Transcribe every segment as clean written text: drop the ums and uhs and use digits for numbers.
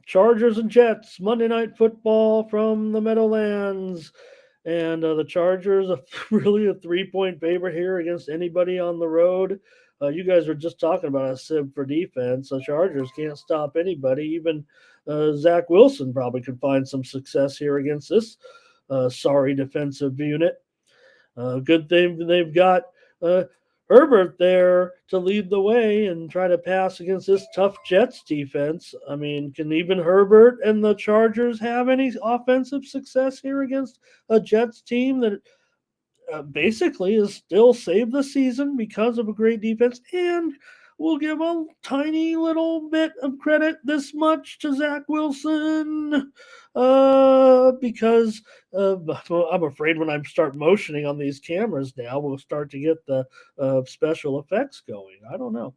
Chargers and Jets, Monday Night Football from the Meadowlands. And the Chargers are really a 3-point favorite here against anybody on the road. You guys were just talking about a sieve for defense. The Chargers can't stop anybody. Even Zach Wilson probably could find some success here against this sorry defensive unit. Good thing they've got uh, Herbert there to lead the way and try to pass against this tough Jets defense. I mean, can even Herbert and the Chargers have any offensive success here against a Jets team that basically is still saved the season because of a great defense? And we'll give a tiny little bit of credit this much to Zach Wilson because well, I'm afraid when I start motioning on these cameras now, we'll start to get the special effects going. I don't know.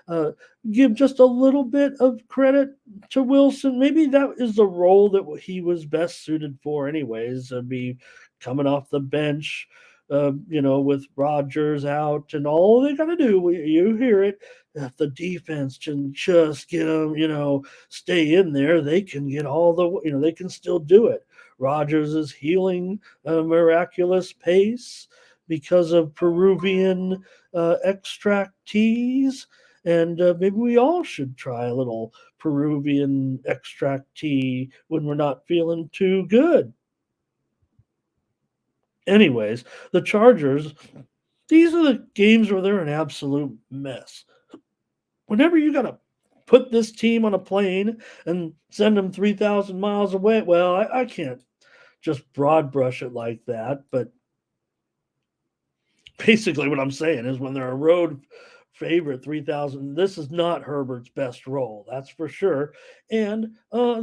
Uh, give just a little bit of credit to Wilson. Maybe that is the role that he was best suited for, anyways. Be coming off the bench, with Rodgers out, and all they got to do, you hear it. If the defense can just get them, stay in there, they can get all the, they can still do it. Rodgers is healing at a miraculous pace because of Peruvian extract teas, and maybe we all should try a little Peruvian extract tea when we're not feeling too good. Anyways, the Chargers, these are the games where they're an absolute mess. Whenever you got to put this team on a plane and send them 3,000 miles away, well, I can't just broad brush it like that, but basically what I'm saying is when they're a road favorite 3,000, this is not Herbert's best role, that's for sure. And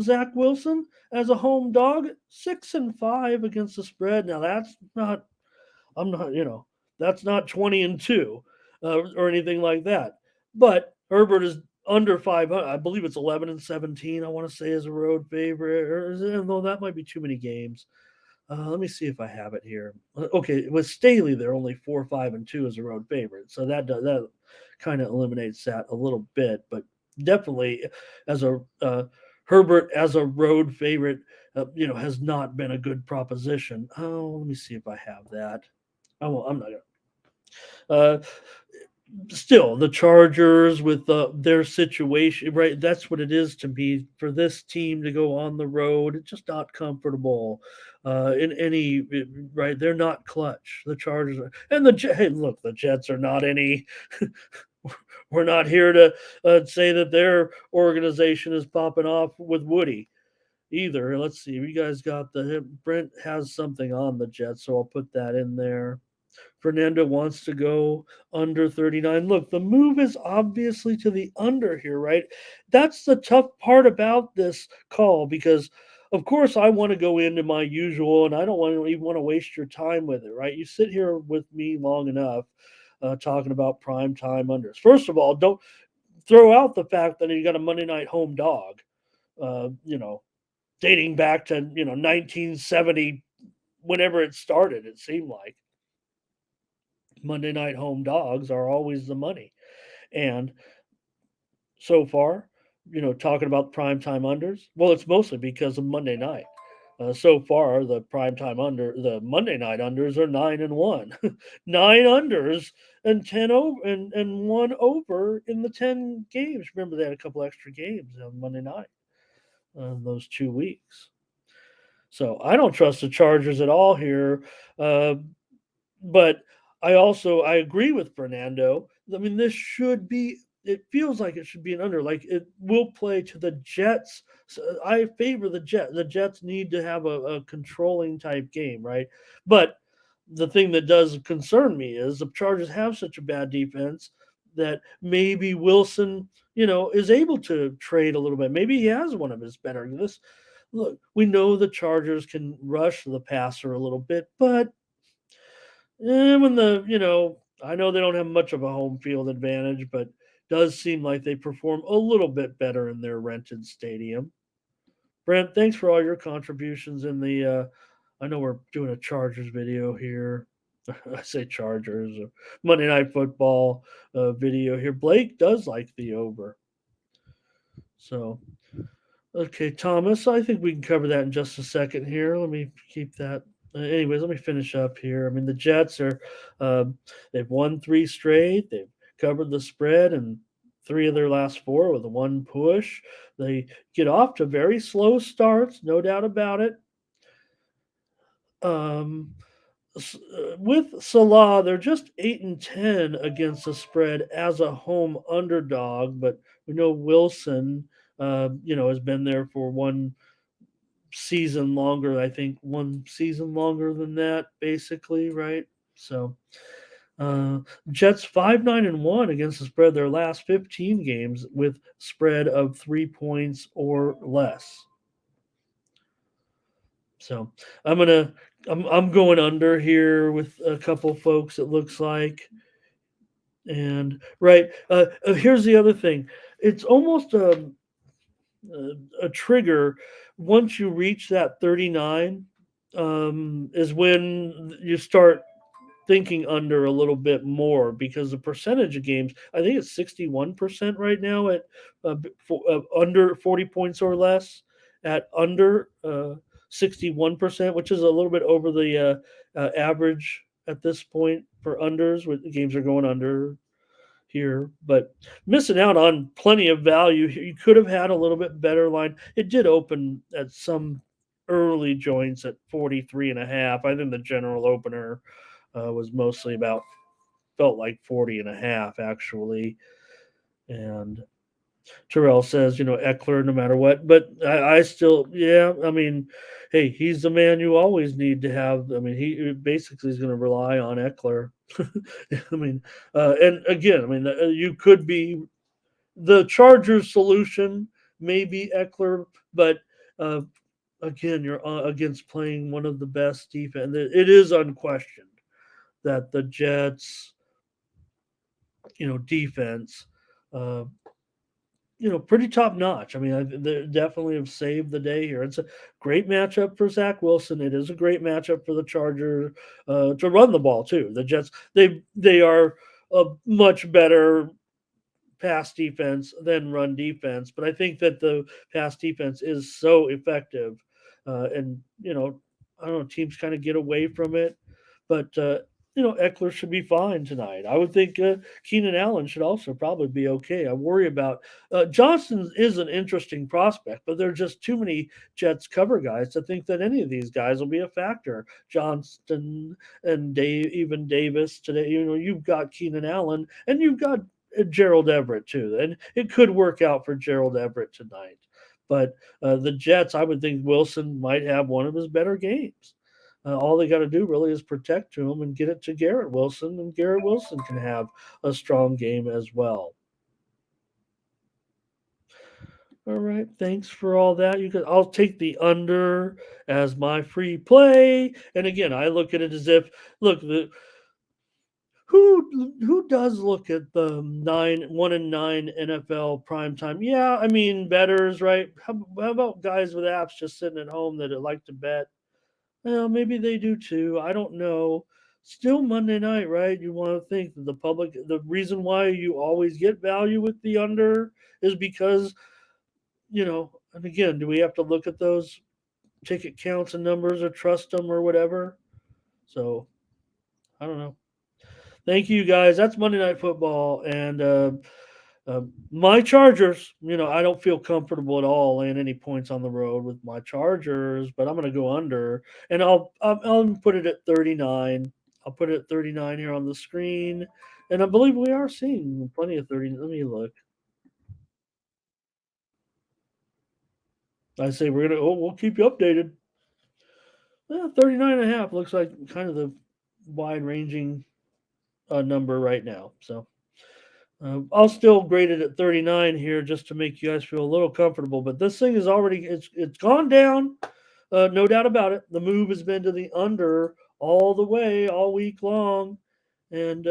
Zach Wilson as a home dog, 6-5 against the spread. Now that's not, I'm not, that's not 20-2 or anything like that. But Herbert is under 500. I believe it's 11-17. I want to say as a road favorite, or is it, though that might be too many games. Let me see if I have it here. Okay, with Staley, they're only 4-5-2 as a road favorite, so that kind of eliminates that a little bit. But definitely, as a Herbert as a road favorite, has not been a good proposition. Oh, let me see if I have that. I'm not gonna. Uh, Still, the Chargers with their situation, right? That's what it is to me for this team to go on the road. It's just not comfortable in any right. They're not clutch. The Chargers are, and hey, look, the Jets are not any. We're not here to say that their organization is popping off with Woody either. Let's see. You guys got the Brent has something on the Jets, so I'll put that in there. Fernando wants to go under 39. Look, the move is obviously to the under here, right? That's the tough part about this call because, of course, I want to go into my usual and I don't want to even want to waste your time with it, right? You sit here with me long enough talking about prime time unders. First of all, don't throw out the fact that you got a Monday night home dog, uh, you know, dating back to, 1970, whenever it started, it seemed like. Monday night home dogs are always the money. And so far, talking about primetime unders, well, it's mostly because of Monday night. So far, the Monday night unders are 9-1, 9 unders and 10 over and 1 over in the 10 games. Remember, they had a couple extra games on Monday night those 2 weeks. So I don't trust the Chargers at all here. Uh, But I agree with Fernando. I mean, this should be. It feels like it should be an under. Like it will play to the Jets. So I favor the Jets. The Jets need to have a controlling type game, right? But the thing that does concern me is the Chargers have such a bad defense that maybe Wilson, is able to trade a little bit. Maybe he has one of his better. This look, we know the Chargers can rush the passer a little bit, but when I know they don't have much of a home field advantage, but does seem like they perform a little bit better in their rented stadium. Brent, thanks for all your contributions in the. I know we're doing a Chargers video here. I say Chargers, Monday Night Football video here. Blake does like the over, so Okay, Thomas, I think we can cover that in just a second here. Let me keep that. Anyways, let me finish up here. I mean, the Jets are, they've won three straight. They've covered the spread and three of their last four with a one push. They get off to very slow starts, no doubt about it. Um, with Salah, they're just 8-10 against the spread as a home underdog, but we know Wilson, has been there for one season longer. I think one season longer than that, basically, right? So, uh, Jets 5-9-1 against the spread their last 15 games with spread of 3 points or less. So I'm gonna I'm going under here with a couple folks. It looks like, and right here's the other thing. It's almost a trigger once you reach that 39 is when you start thinking under a little bit more because the percentage of games, I think it's 61% right now at under 40 points or less, at under 61%, which is a little bit over the average at this point for unders. With the games are going under here, but missing out on plenty of value. You could have had a little bit better line. It did open at some early joints at 43 and a half. I think the general opener was mostly about, felt like 40 and a half actually. And Terrell says, Eckler no matter what. But I still, yeah, I mean, hey, he's the man you always need to have. I mean, he basically is going to rely on Eckler. I mean, and again, I mean, you could be the Chargers solution, maybe Eckler, but uh, again, you're against playing one of the best defense. It is unquestioned that the Jets, defense, uh, pretty top notch. I mean, they definitely have saved the day here. It's a great matchup for Zach Wilson. It is a great matchup for the Chargers to run the ball too. The Jets, they are a much better pass defense than run defense. But I think that the pass defense is so effective, and I don't know, teams kind of get away from it, but Eckler should be fine tonight. I would think Keenan Allen should also probably be okay. I worry about Johnson is an interesting prospect, but there are just too many Jets cover guys to think that any of these guys will be a factor. Johnston and even Davis today. You've got Keenan Allen and you've got Gerald Everett too, and it could work out for Gerald Everett tonight. But the Jets, I would think Wilson might have one of his better games. All they got to do really is protect to him and get it to Garrett Wilson, and Garrett Wilson can have a strong game as well. All right, thanks for all that. I'll take the under as my free play, and again, I look at it as if, look, who does look at the 1-9 NFL prime time? Yeah, I mean betters, right? How about guys with apps just sitting at home that like to bet? Well, maybe they do too. I don't know. Still Monday night, right? You want to think that the reason why you always get value with the under is because, and again, do we have to look at those ticket counts and numbers or trust them or whatever? So I don't know. Thank you guys. That's Monday Night Football, and my Chargers. I don't feel comfortable at all laying any points on the road with my Chargers, but I'm going to go under, and I'll put it at 39. I'll put it at 39 here on the screen, and I believe we are seeing plenty of 30. Let me look. I say we're gonna. Oh, we'll keep you updated. 39 and a half looks like kind of the wide ranging number right now. So I'll still grade it at 39 here just to make you guys feel a little comfortable. But this thing is already it's gone down, no doubt about it. The move has been to the under all the way all week long, and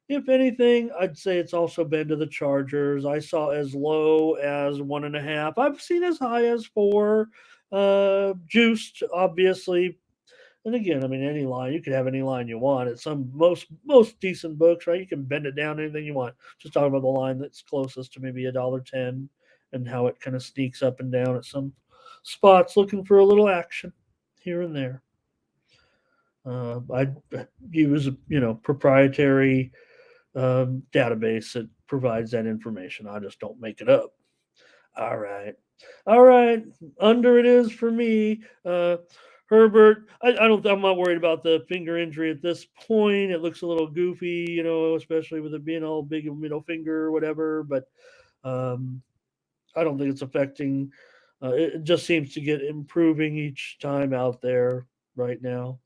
if anything, I'd say it's also been to the Chargers. I saw as low as 1.5. I've seen as high as 4. Juiced, obviously, and again, I mean, any line, you could have any line you want. At some most decent books, right? You can bend it down anything you want. Just talking about the line that's closest to maybe $1.10, and how it kind of sneaks up and down at some spots looking for a little action here and there. I use a proprietary database that provides that information. I just don't make it up. All right. All right. Under it is for me. Herbert, I don't. I'm not worried about the finger injury at this point. It looks a little goofy, especially with it being all big middle finger or whatever. But um, I don't think it's affecting. It just seems to get improving each time out there right now.